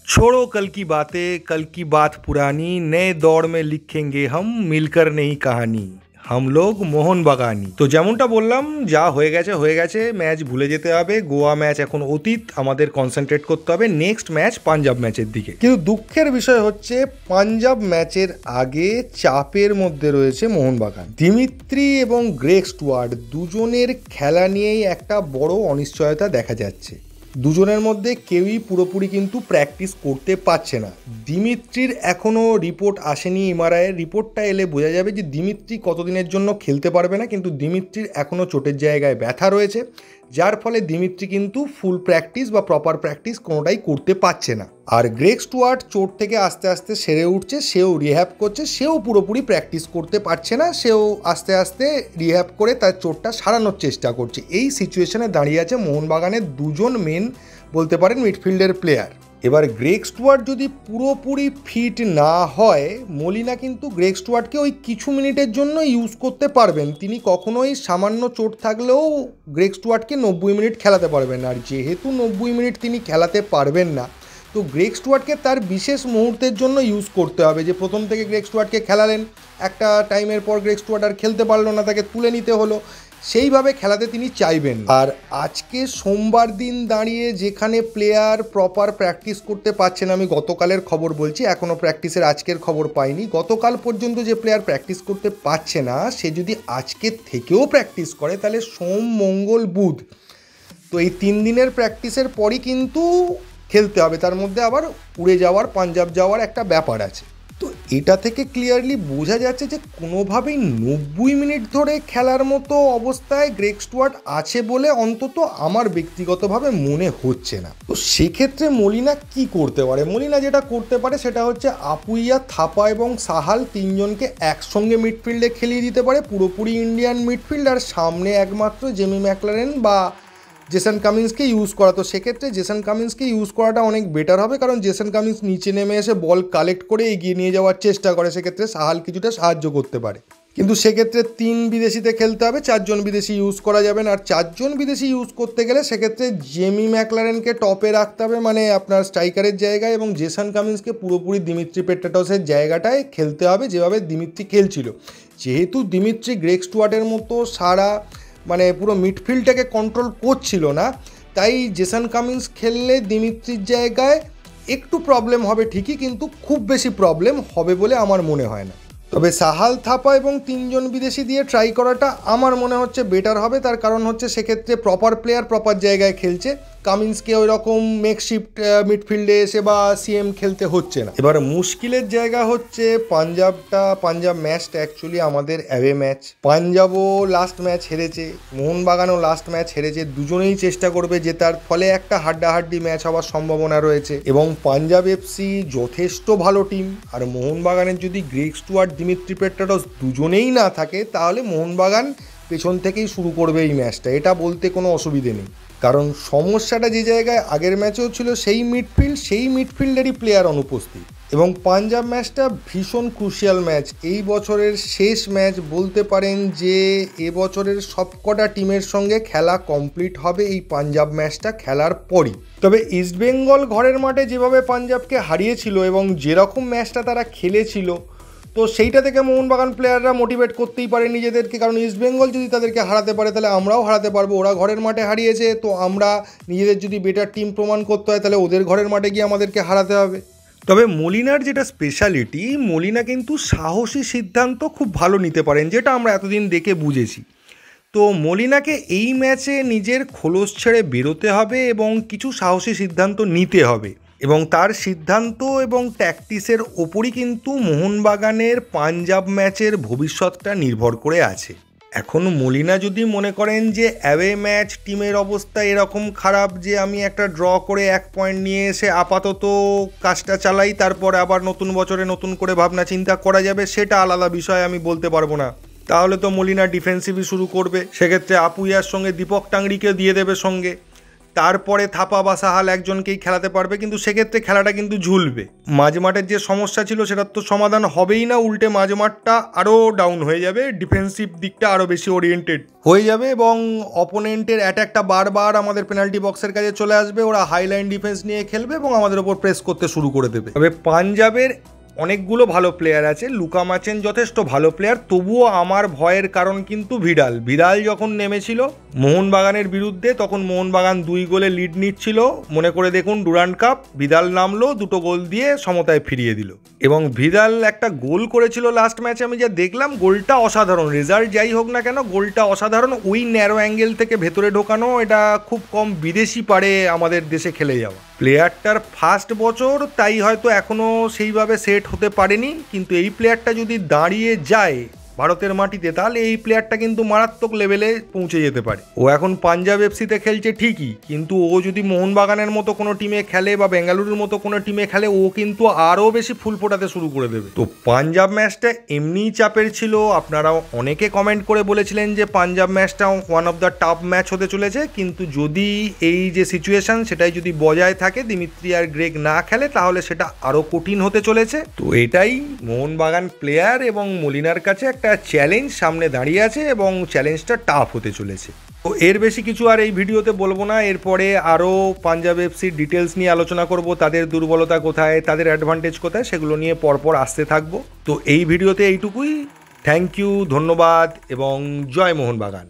छोड़ो कल की बातें, कल की बात पुरानी, नए दौर में लिखेंगे हम मिलकर नई कहानी। हम लोग মোহনবাগানি। তো যেমনটা বললাম, যা হয়ে গেছে, ম্যাচ ভুলে যেতে হবে। গোয়া ম্যাচ এখন অতীত, আমাদের কনসেন্ট্রেট করতে হবে নেক্সট ম্যাচ পাঞ্জাব ম্যাচের দিকে। কিন্তু দুঃখের বিষয় হচ্ছে পাঞ্জাব ম্যাচের আগে চাপের মধ্যে রয়েছে মোহনবাগান। দিমিত্রি এবং গ্রেগ স্টুয়ার্ট দুজনের খেলা নিয়েই একটা বড় অনিশ্চয়তা দেখা যাচ্ছে। দুজনের মধ্যে কেউই পুরোপুরি কিন্তু প্র্যাকটিস করতে পারছে না। দিমিত্রির এখনও রিপোর্ট আসেনি, এমআরআইয়ের রিপোর্টটা এলে বোঝা যাবে যে দিমিত্রি কতদিনের জন্য খেলতে পারবে না, কিন্তু দিমিত্রির এখনও চোটের জায়গায় ব্যথা রয়েছে, যার ফলে দিমিত্রি কিন্তু ফুল প্র্যাকটিস বা প্রপার প্র্যাকটিস কোনোটাই করতে পারছে না। আর গ্রেগ স্টুয়ার্ট চোট থেকে আস্তে আস্তে সেরে উঠছে, সেও রিহ্যাব করছে, সেও পুরোপুরি প্র্যাকটিস করতে পারছে না, সেও আস্তে আস্তে রিহ্যাব করে তার চোটটা সারানোর চেষ্টা করছে। এই সিচুয়েশনে দাঁড়িয়ে আছে মোহনবাগানের দুজন মেন বলতে পারেন মিডফিল্ডের প্লেয়ার। এবার গ্রেগ স্টুয়ার্ট যদি পুরোপুরি ফিট না হয়, মলিনা কিন্তু গ্রেগ স্টুয়ার্টকে ওই কিছু মিনিটের জন্য ইউজ করতে পারবেন। তিনি কখনোই সামান্য চোট থাকলেও গ্রেগ স্টুয়ার্টকে 90 মিনিট খেলাতে পারবেন না। আর যেহেতু 90 মিনিট তিনি খেলাতে পারবেন না, তো গ্রেগ স্টুয়ার্টকে তার বিশেষ মুহূর্তের জন্য ইউজ করতে হবে। যে প্রথম থেকে গ্রেগ স্টুয়ার্টকে খেলালেন, একটা টাইমের পর গ্রেগ স্টুয়ার্ট আর খেলতে পারলো না, তাকে তুলে নিতে হলো, সেইভাবে খেলাতে তিনি চাইবেন। আর আজকে সোমবার দিন দাঁড়িয়ে যেখানে প্লেয়ার প্রপার প্র্যাকটিস করতে পারছে না, আমি গতকালের খবর বলছি, এখনও প্র্যাকটিসের আজকের খবর পাইনি, গতকাল পর্যন্ত যে প্লেয়ার প্র্যাকটিস করতে পারছে না, সে যদি আজকের থেকেও প্র্যাকটিস করে তাহলে সোম মঙ্গল বুধ, তো এই 3 দিনের প্র্যাকটিসের পরই কিন্তু খেলতে হবে। তার মধ্যে আবার উড়ে যাওয়ার, পাঞ্জাব যাওয়ার একটা ব্যাপার আছে। তো এটা থেকে ক্লিয়ারলি বোঝা যাচ্ছে যে কোনোভাবেই 90 মিনিট ধরে খেলার মতো অবস্থায় গ্রেগ স্টুয়ার্ট আছে বলে অন্তত আমার ব্যক্তিগতভাবে মনে হচ্ছে না। তো সেক্ষেত্রে মলিনা কি করতে পারে? মলিনা যেটা করতে পারে সেটা হচ্ছে আপুইয়া, থাপা এবং সাহাল তিনজনকে একসঙ্গে মিডফিল্ডে খেলিয়ে দিতে পারে, পুরোপুরি ইন্ডিয়ান মিডফিল্ড, আর সামনে একমাত্র জেমি ম্যাকলারেন বা জেসন কামিন্সকে ইউজ করা। তো সেক্ষেত্রে জেসন কামিন্সকে ইউজ করাটা অনেক বেটার হবে, কারণ জেসন কামিন্স নিচে নেমে এসে বল কালেক্ট করে এগিয়ে নিয়ে যাওয়ার চেষ্টা করে, সেক্ষেত্রে সাহাল কিছুটা সাহায্য করতে পারে। কিন্তু সেক্ষেত্রে 3 বিদেশিতে খেলতে হবে, 4 জন বিদেশি ইউজ করা যাবে না। আর 4 জন বিদেশি ইউজ করতে গেলে সেক্ষেত্রে জেমি ম্যাকলারেনকে টপে রাখতে হবে, মানে আপনার স্ট্রাইকারের জায়গায়, এবং জেসন কামিন্সকে পুরোপুরি দিমিত্রি পেট্রাটসের জায়গাটায় খেলতে হবে যেভাবে দিমিত্রি খেলছিল। যেহেতু দিমিত্রি গ্রেগ স্টুয়ার্টের মতো সারা মানে পুরো মিডফিল্ডটাকে কন্ট্রোল করছিল না, তাই জেসন কামিন্স খেললে দিমিত্রির জায়গায় একটু প্রবলেম হবে ঠিকই, কিন্তু খুব বেশি প্রবলেম হবে বলে আমার মনে হয় না। তবে সাহাল, থাপা এবং 3 জন বিদেশি দিয়ে ট্রাই করাটা আমার মনে হচ্ছে বেটার হবে। তার কারণ হচ্ছে সেক্ষেত্রে প্রপার প্লেয়ার প্রপার জায়গায় খেলছে, কামিন্সকে ওই রকম মেকশিফট মিডফিল্ডে এসে বা সিএম খেলতে হচ্ছে না। এবার মুশকিলের জায়গা হচ্ছে পাঞ্জাব ম্যাচটা অ্যাকচুয়ালি আমাদের অ্যাওয়ে ম্যাচ। পাঞ্জাবও লাস্ট ম্যাচ হেরেছে, মোহনবাগানও লাস্ট ম্যাচ হেরেছে, দুজনেই চেষ্টা করবে জেতার, ফলে একটা হাড্ডাহাড্ডি ম্যাচ হওয়ার সম্ভাবনা রয়েছে। এবং পাঞ্জাব এফসি যথেষ্ট ভালো টিম, আর মোহনবাগানের যদি গ্রেগ স্টুয়ার্ট, দিমিত্রি পেট্রাটস দুজনেই না থাকে, তাহলে মোহনবাগান পেছন থেকেই শুরু করবে এই ম্যাচটা, এটা বলতে কোনো অসুবিধে নেই। কারণ সমস্যাটা যে জায়গায় আগের ম্যাচেও ছিল, সেই মিডফিল্ডেরই প্লেয়ার অনুপস্থিত। এবং পাঞ্জাব ম্যাচটা ভীষণ ক্রুশিয়াল ম্যাচ, এই বছরের শেষ ম্যাচ বলতে পারেন যে এবছরের সবকটা টিমের সঙ্গে খেলা কমপ্লিট হবে এই পাঞ্জাব ম্যাচটা খেলার পরই। তবে ইস্টবেঙ্গল ঘরের মাঠে যেভাবে পাঞ্জাবকে হারিয়েছিল এবং যেরকম ম্যাচটা তারা খেলেছিল, তো সেইটা থেকে মোহনবাগান প্লেয়াররা মোটিভেট করতেই পারে নিজেদেরকে, কারণ ইস্টবেঙ্গল যদি তাদেরকে হারাতে পারে তাহলে আমরাও হারাতে পারবো। ওরা ঘরের মাঠে হারিয়েছে, তো আমরা নিজেদের যদি বেটার টিম প্রমাণ করতে হয় তাহলে ওদের ঘরের মাঠে গিয়ে আমাদেরকে হারাতে হবে। তবে মলিনার যেটা স্পেশালিটি, মলিনা কিন্তু সাহসী সিদ্ধান্ত খুব ভালো নিতে পারেন, যেটা আমরা এতদিন দেখে বুঝেছি। তো মলিনাকে এই ম্যাচে নিজের খোলস ছেড়ে বেরোতে হবে এবং কিছু সাহসী সিদ্ধান্ত নিতে হবে, এবং তার সিদ্ধান্ত এবং ট্যাকটিসের ওপরই কিন্তু মোহনবাগানের পাঞ্জাব ম্যাচের ভবিষ্যৎটা নির্ভর করে আছে। এখন মলিনা যদি মনে করেন যে অ্যাওয়ে ম্যাচ টিমের অবস্থা এরকম খারাপ যে আমি একটা ড্র করে 1 পয়েন্ট নিয়ে এসে আপাতত কাজটা চালাই, তারপর আবার নতুন বছরে নতুন করে ভাবনা চিন্তা করা যাবে, সেটা আলাদা বিষয়, আমি বলতে পারবো না। তাহলে তো মলিনা ডিফেন্সিভই শুরু করবে, সেক্ষেত্রে আপুইয়ার সঙ্গে দীপক টাংরিকে দিয়ে দেবে সঙ্গে। তারপরে থাপা বা সাহাল একজনকেই খেলাতে পারবে, কিন্তু সেক্ষেত্রে খেলাটা কিন্তু ঝুলবে। মাঝমাঠের যে সমস্যা ছিল সেটার তো সমাধান হবেই না, উল্টে মাঝমাঠটা আরও ডাউন হয়ে যাবে, ডিফেন্সিভ দিকটা আরও বেশি ওরিয়েন্টেড হয়ে যাবে এবং অপোনেন্টের অ্যাটাকটা বারবার আমাদের পেনাল্টি বক্সের কাছে চলে আসবে। ওরা হাইলাইন ডিফেন্স নিয়ে খেলবে এবং আমাদের ওপর প্রেস করতে শুরু করে দেবে। তবে পাঞ্জাবের অনেকগুলো ভালো প্লেয়ার আছে, লুকা মাচেন যথেষ্ট ভালো প্লেয়ার, তবুও আমার ভয়ের কারণ কিন্তু ভিদাল যখন নেমেছিল মোহনবাগানের বিরুদ্ধে, তখন মোহনবাগান 2 গোলে লিড নিচ্ছিল। মনে করে দেখুন ডুরান্ড কাপ, ভিদাল নামলো, 2টো গোল দিয়ে সমতায় ফিরিয়ে দিল। এবং ভিদাল একটা গোল করেছিল লাস্ট ম্যাচে, আমি যা দেখলাম গোলটা অসাধারণ। রেজাল্ট যাই হোক না কেন, গোলটা অসাধারণ। ওই ন্যারো অ্যাঙ্গেল থেকে ভেতরে ঢোকানো, এটা খুব কম বিদেশি পারে আমাদের দেশে খেলে যাওয়া। প্লেয়ারটার ফার্স্ট বছর, তাই হয়তো এখনও সেইভাবে সেট হতে পারেনি, কিন্তু এই প্লেয়ারটা যদি দাঁড়িয়ে যায় ভারতের মাটিতে, তাহলে এই প্লেয়ারটা কিন্তু মারাত্মক লেভেলে পৌঁছে যেতে পারে। ও এখন পাঞ্জাব এফসিতে খেলছে ঠিকই, কিন্তু ও যদি মোহনবাগানের মতো কোনো টিমে খেলে বা বেঙ্গালুরুর মতো কোনো টিমে খেলে, ও কিন্তু আরও বেশি ফুল ফোটাতে শুরু করে দেবে। তো পাঞ্জাব ম্যাচটা এমনিই চাপের ছিল। আপনারা অনেকে কমেন্ট করে বলেছিলেন যে পাঞ্জাব ম্যাচটা one of the tough match হতে চলেছে, কিন্তু যদি এই যে সিচুয়েশন সেটাই যদি বজায় থাকে, দিমিত্রি আর গ্রেগ না খেলে, তাহলে সেটা আরও কঠিন হতে চলেছে। তো এটাই মোহনবাগান প্লেয়ার এবং মলিনার কাছে একটা চ্যালেঞ্জ সামনে দাঁড়িয়ে আছে এবং চ্যালেঞ্জটা টাফ হতে চলেছে। তো এর বেশি কিছু আর এই ভিডিওতে বলবো না। এরপরে আরও পাঞ্জাব এফসির ডিটেলস নিয়ে আলোচনা করব, তাদের দুর্বলতা কোথায়, তাদের অ্যাডভান্টেজ কোথায়, সেগুলো নিয়ে পরপর আসতে থাকবো। তো এই ভিডিওতে এইটুকুই। থ্যাংক ইউ, ধন্যবাদ এবং জয় মোহনবাগান।